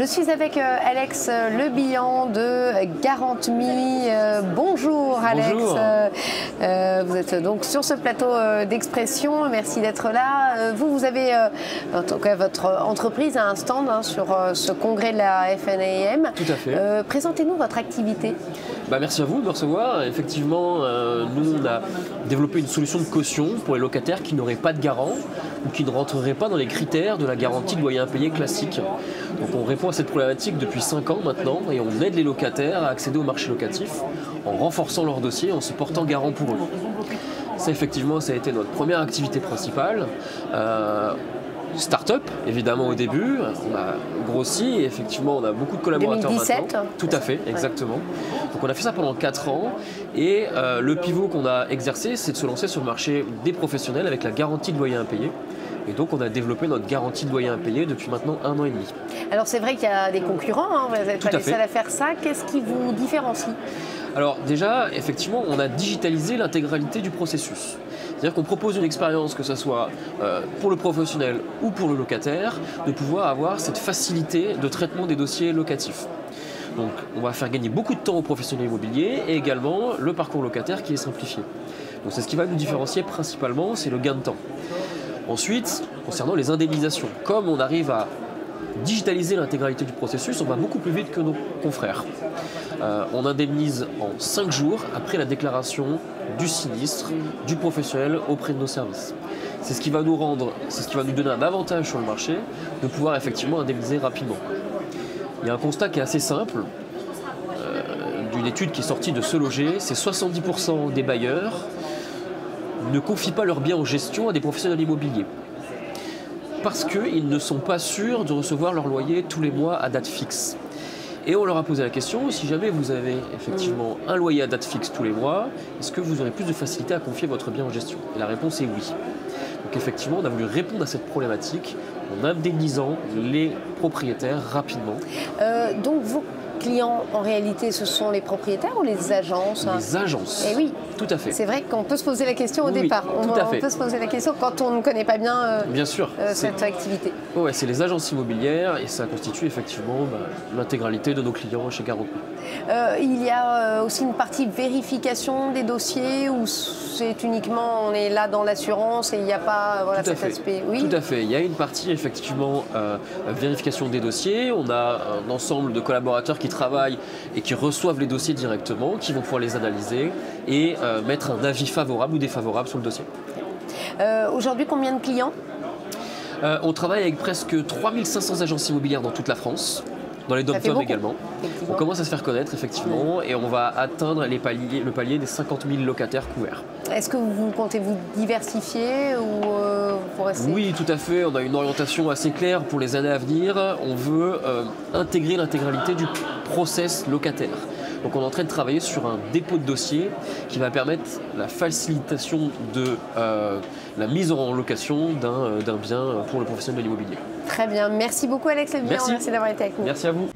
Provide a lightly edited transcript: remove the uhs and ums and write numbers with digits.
Je suis avec Alex Lebihan de Garant.me. Bonjour Alex. Bonjour. Vous êtes donc sur ce plateau d'Expression. Merci d'être là. Vous avez, en tout cas, votre entreprise a un stand sur ce congrès de la FNAIM. Tout à fait. Présentez-nous votre activité. Merci à vous de me recevoir. Effectivement, nous, on a développé une solution de caution pour les locataires qui n'auraient pas de garant ou qui ne rentreraient pas dans les critères de la garantie de loyer impayé classique. Donc on répond à cette problématique depuis 5 ans maintenant et on aide les locataires à accéder au marché locatif en renforçant leur dossier, en se portant garant pour eux. Ça, effectivement, ça a été notre première activité principale. Start-up, évidemment, au début. On a grossi et effectivement, on a beaucoup de collaborateurs 2017. maintenant. Tout à fait, exactement. Donc on a fait ça pendant 4 ans et le pivot qu'on a exercé, c'est de se lancer sur le marché des professionnels avec la garantie de loyer impayé. Et donc on a développé notre garantie de loyer impayé depuis maintenant 1 an et demi. Alors c'est vrai qu'il y a des concurrents, vous n'êtes pas les seuls à faire ça. Qu'est-ce qui vous différencie ? Alors déjà, effectivement, on a digitalisé l'intégralité du processus. C'est-à-dire qu'on propose une expérience, que ce soit pour le professionnel ou pour le locataire, de pouvoir avoir cette facilité de traitement des dossiers locatifs. Donc on va faire gagner beaucoup de temps aux professionnels immobiliers et également le parcours locataire qui est simplifié. Donc c'est ce qui va nous différencier principalement, c'est le gain de temps. Ensuite, concernant les indemnisations, comme on arrive à digitaliser l'intégralité du processus, on va beaucoup plus vite que nos confrères. On indemnise en 5 jours après la déclaration du sinistre, du professionnel auprès de nos services. C'est ce qui va nous donner un avantage sur le marché de pouvoir effectivement indemniser rapidement. Il y a un constat qui est assez simple, d'une étude qui est sortie de Se Loger, c'est 70% des bailleurs ne confient pas leurs biens en gestion à des professionnels immobiliers. Parce qu'ils ne sont pas sûrs de recevoir leur loyer tous les mois à date fixe. Et on leur a posé la question, si jamais vous avez effectivement un loyer à date fixe tous les mois, est-ce que vous aurez plus de facilité à confier votre bien en gestion? Et la réponse est oui. Donc effectivement, on a voulu répondre à cette problématique en indemnisant les propriétaires rapidement. Donc vos clients, en réalité, ce sont les propriétaires ou les agences? Les agences. Eh oui. Tout à fait. C'est vrai qu'on peut se poser la question au départ. On peut se poser la question quand on ne connaît pas bien, cette activité. Ouais, c'est les agences immobilières et ça constitue effectivement l'intégralité de nos clients chez Garant. Il y a aussi une partie vérification des dossiers ou c'est uniquement on est là dans l'assurance et il n'y a pas cet aspect. Oui. Tout à fait. Il y a une partie effectivement vérification des dossiers. On a un ensemble de collaborateurs qui travaillent et qui reçoivent les dossiers directement, qui vont pouvoir les analyser et mettre un avis favorable ou défavorable sur le dossier. Aujourd'hui, combien de clients ? On travaille avec presque 3500 agences immobilières dans toute la France, dans les dom-tom également. On commence à se faire connaître effectivement et on va atteindre le palier des 50 000 locataires couverts. Est-ce que vous comptez vous diversifier ou pour rester... Oui, tout à fait. On a une orientation assez claire pour les années à venir. On veut intégrer l'intégralité du process locataire. Donc on est en train de travailler sur un dépôt de dossier qui va permettre la facilitation de la mise en location d'un bien pour le professionnel de l'immobilier. Très bien. Merci beaucoup Alex Lebihan. Merci d'avoir été avec nous. Merci à vous.